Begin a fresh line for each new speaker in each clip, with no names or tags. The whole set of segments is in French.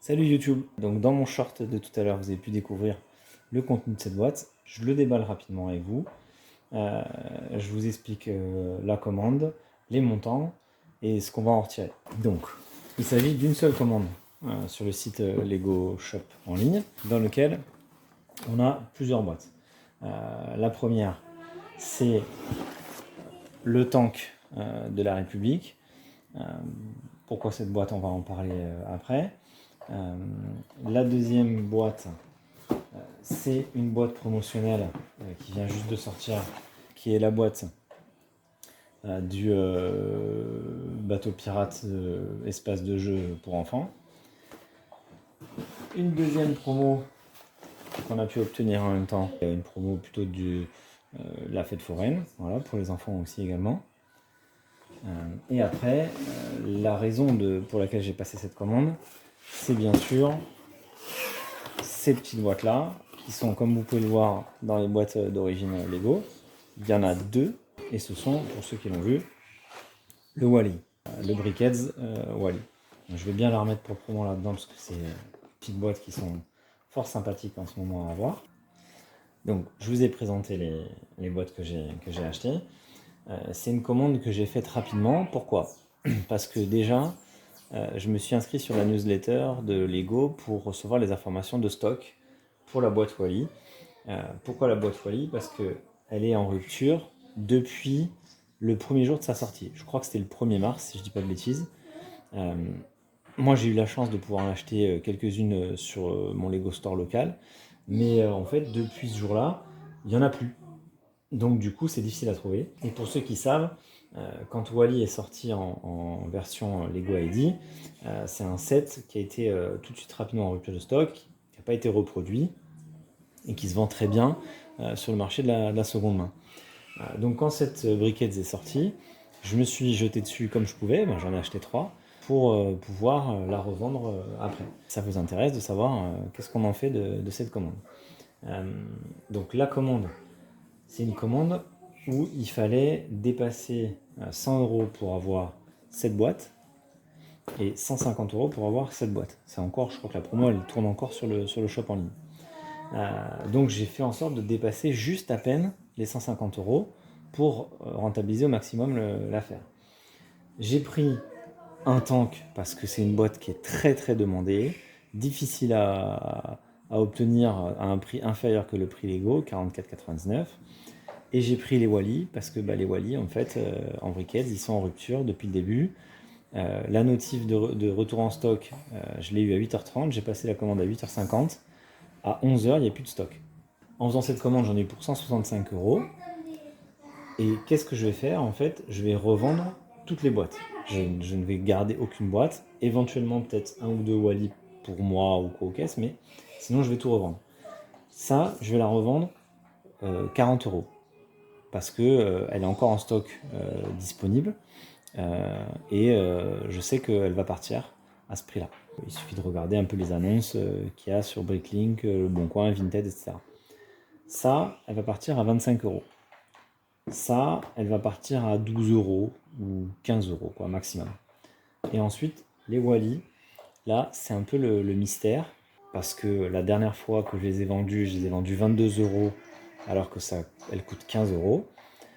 Salut YouTube! Donc dans mon short de tout à l'heure, vous avez pu découvrir le contenu de cette boîte. Je le déballe rapidement avec vous. Je vous explique la commande, les montants et ce qu'on va en retirer. Donc, il s'agit d'une seule commande sur le site Lego Shop en ligne, dans lequel on a plusieurs boîtes. La première, c'est le tank de la République. Pourquoi cette boîte? On va en parler après. La deuxième boîte, c'est une boîte promotionnelle qui vient juste de sortir, qui est la boîte du bateau pirate espace de jeu pour enfants. Une deuxième promo qu'on a pu obtenir en même temps, une promo plutôt de la fête foraine, voilà, pour les enfants aussi également. Et après, la raison pour laquelle j'ai passé cette commande, c'est bien sûr ces petites boîtes là qui sont, comme vous pouvez le voir, dans les boîtes d'origine Lego. Il y en a deux, et ce sont, pour ceux qui l'ont vu, le Wally, le Brickheads Wally. Je vais bien la remettre proprement là-dedans parce que c'est des petites boîtes qui sont fort sympathiques en ce moment à voir. Donc je vous ai présenté les boîtes que j'ai achetées. C'est une commande que j'ai faite rapidement. Pourquoi? Parce que déjà, je me suis inscrit sur la newsletter de Lego pour recevoir les informations de stock pour la boîte Wally. Pourquoi la boîte Wally? Parce qu'elle est en rupture depuis le premier jour de sa sortie. Je crois que c'était le 1er mars, si je ne dis pas de bêtises. Moi, j'ai eu la chance de pouvoir en acheter quelques-unes sur mon Lego Store local. Mais en fait, depuis ce jour-là, il n'y en a plus. Donc du coup, c'est difficile à trouver. Et pour ceux qui savent, quand Wally est sorti en version Lego ID, c'est un set qui a été tout de suite rapidement en rupture de stock, qui n'a pas été reproduit et qui se vend très bien sur le marché de la seconde main. Donc quand cette Brickheads est sortie, je me suis jeté dessus comme je pouvais, j'en ai acheté 3 pour pouvoir la revendre après. Ça vous intéresse de savoir qu'est-ce qu'on en fait de cette commande. Donc la commande, c'est une commande où il fallait dépasser 100 € pour avoir cette boîte et 150 € pour avoir cette boîte. C'est encore, je crois que la promo elle tourne encore sur le shop en ligne. Donc j'ai fait en sorte de dépasser juste à peine les 150 € pour rentabiliser au maximum l'affaire. J'ai pris un tank parce que c'est une boîte qui est très très demandée, difficile à obtenir à un prix inférieur que le prix Lego, 44,99 €. Et j'ai pris les Wally parce que les Wally en fait en briquettes ils sont en rupture depuis le début. La notif de retour en stock, je l'ai eu à 8h30, j'ai passé la commande à 8h50. À 11h, il n'y a plus de stock. En faisant cette commande, j'en ai eu pour 165 €. Et qu'est-ce que je vais faire? En fait, je vais revendre toutes les boîtes. Je ne vais garder aucune boîte. Éventuellement, peut-être un ou deux Wally pour moi ou quoi aux caisses, mais sinon, je vais tout revendre. Ça, je vais la revendre 40 €. Parce que elle est encore en stock disponible. Et je sais qu'elle va partir à ce prix-là. Il suffit de regarder un peu les annonces qu'il y a sur Bricklink, Le Bon Coin, Vinted, etc. Ça, elle va partir à 25 €. Ça, elle va partir à 12 € ou 15 € quoi, maximum. Et ensuite, les Wally, là, c'est un peu le mystère. Parce que la dernière fois que je les ai vendus 22 € alors que elle coûte 15 €.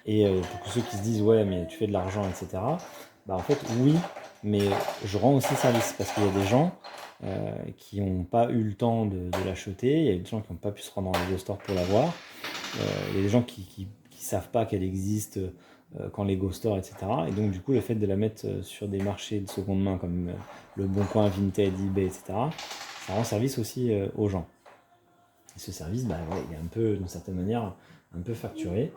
Et pour ceux qui se disent ouais mais tu fais de l'argent etc. En fait oui, mais je rends aussi service parce qu'il y a des gens qui n'ont pas eu le temps de l'acheter, il y a des gens qui n'ont pas pu se rendre dans le Lego Store pour l'avoir, il y a des gens qui savent pas qu'elle existe quand Lego Store etc. Et donc du coup le fait de la mettre sur des marchés de seconde main comme Le Bon Coin, Vinted, eBay etc. ça rend service aussi aux gens. Et ce service il est un peu d'une certaine manière un peu facturé.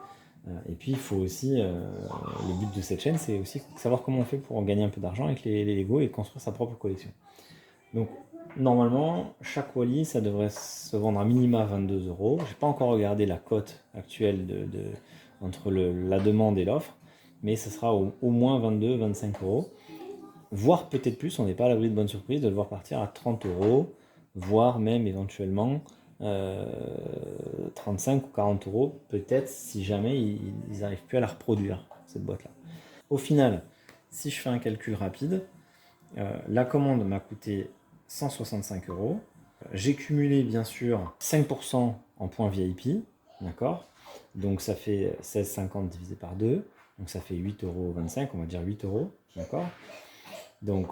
Et puis il faut aussi, le but de cette chaîne, c'est aussi savoir comment on fait pour gagner un peu d'argent avec les Lego et construire sa propre collection. Donc normalement, chaque Wally, ça devrait se vendre à minima 22 €. J'ai pas encore regardé la cote actuelle entre la demande et l'offre, mais ça sera au moins 22-25 €, voire peut-être plus. On n'est pas à l'abri de bonnes surprises de le voir partir à 30 €, voire même éventuellement 35 ou 40 € peut-être si jamais ils n'arrivent plus à la reproduire cette boîte là. Au final, si je fais un calcul rapide, la commande m'a coûté 165 €. J'ai cumulé bien sûr 5% en points VIP, d'accord? Donc ça fait 16,50 divisé par 2, donc ça fait 8,25 €, on va dire 8 €, d'accord? Donc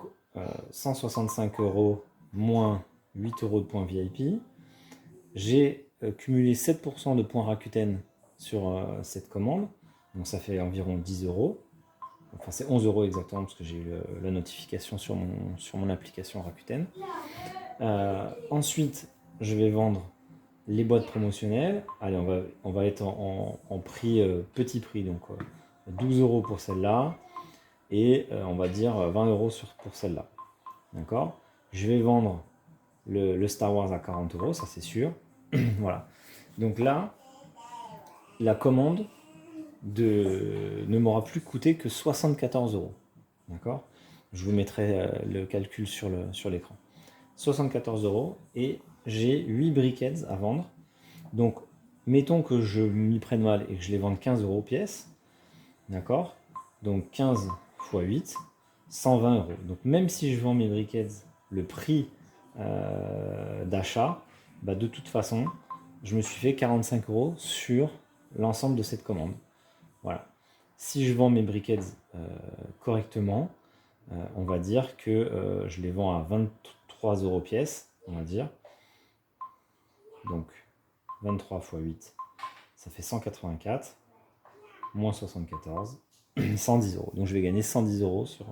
165 € moins 8 € de points VIP. J'ai cumulé 7% de points Rakuten sur cette commande, donc ça fait environ 10 €. Enfin, c'est 11 € exactement, parce que j'ai eu la notification sur mon application Rakuten. Ensuite, je vais vendre les boîtes promotionnelles. Allez, on va être en prix, petit prix, donc 12 € pour celle-là, et on va dire 20 € pour celle-là. D'accord? Je vais vendre le Star Wars à 40 €, ça c'est sûr. Voilà. Donc là, la commande ne m'aura plus coûté que 74 €. D'accord? Je vous mettrai le calcul sur l'écran. 74 € et j'ai 8 briquettes à vendre. Donc, mettons que je m'y prenne mal et que je les vende 15 € pièce. D'accord? Donc 15 x 8, 120 €. Donc même si je vends mes briquettes le prix d'achat, bah, de toute façon, je me suis fait 45 € sur l'ensemble de cette commande. Voilà. Si je vends mes briquettes correctement, on va dire que je les vends à 23 € pièce, on va dire. Donc 23 x 8, ça fait 184, moins 74, 110 €. Donc je vais gagner 110 € sur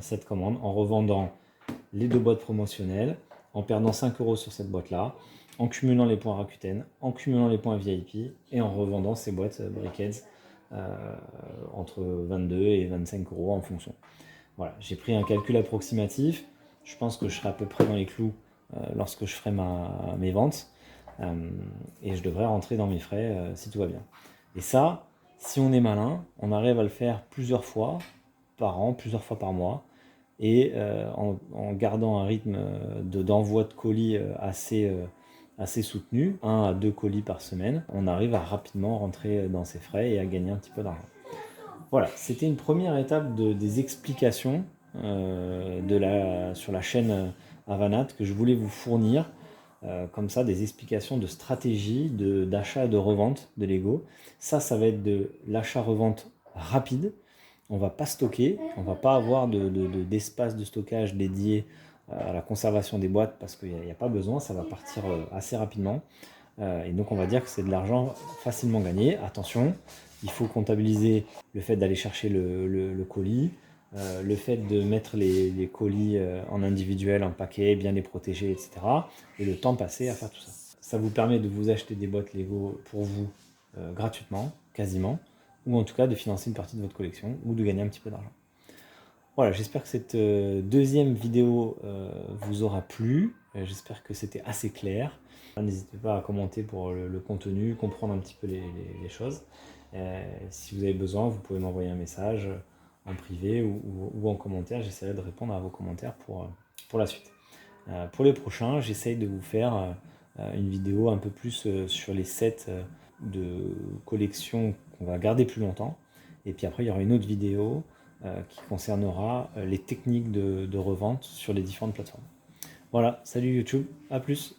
cette commande en revendant les 2 boîtes promotionnelles, en perdant 5 € sur cette boîte-là, en cumulant les points Rakuten, en cumulant les points VIP et en revendant ces boîtes briquettes entre 22 et 25 € en fonction. Voilà, j'ai pris un calcul approximatif. Je pense que je serai à peu près dans les clous lorsque je ferai mes ventes. Et je devrais rentrer dans mes frais si tout va bien. Et ça, si on est malin, on arrive à le faire plusieurs fois par an, plusieurs fois par mois. Et en gardant un rythme d'envoi de colis assez soutenu, 1 à 2 colis par semaine, on arrive à rapidement rentrer dans ses frais et à gagner un petit peu d'argent. Voilà, c'était une première étape des explications sur la chaîne Avanade que je voulais vous fournir, comme ça, des explications de stratégie d'achat et de revente de Lego. Ça va être de l'achat-revente rapide. On ne va pas stocker, on ne va pas avoir d'espace de stockage dédié à la conservation des boîtes parce qu'il n'y a pas besoin, ça va partir assez rapidement. Et donc on va dire que c'est de l'argent facilement gagné. Attention, il faut comptabiliser le fait d'aller chercher le colis, le fait de mettre les colis en individuel, en paquet, bien les protéger, etc. Et le temps passé à faire tout ça. Ça vous permet de vous acheter des boîtes Lego pour vous gratuitement, quasiment, ou en tout cas de financer une partie de votre collection, ou de gagner un petit peu d'argent. Voilà, j'espère que cette deuxième vidéo vous aura plu. J'espère que c'était assez clair. N'hésitez pas à commenter pour le contenu, comprendre un petit peu les choses. Si vous avez besoin, vous pouvez m'envoyer un message en privé ou en commentaire. J'essaierai de répondre à vos commentaires pour la suite. Pour les prochains, j'essaye de vous faire une vidéo un peu plus sur les sets de collection qu'on va garder plus longtemps. Et puis après, il y aura une autre vidéo qui concernera les techniques de revente sur les différentes plateformes. Voilà, salut YouTube, à plus!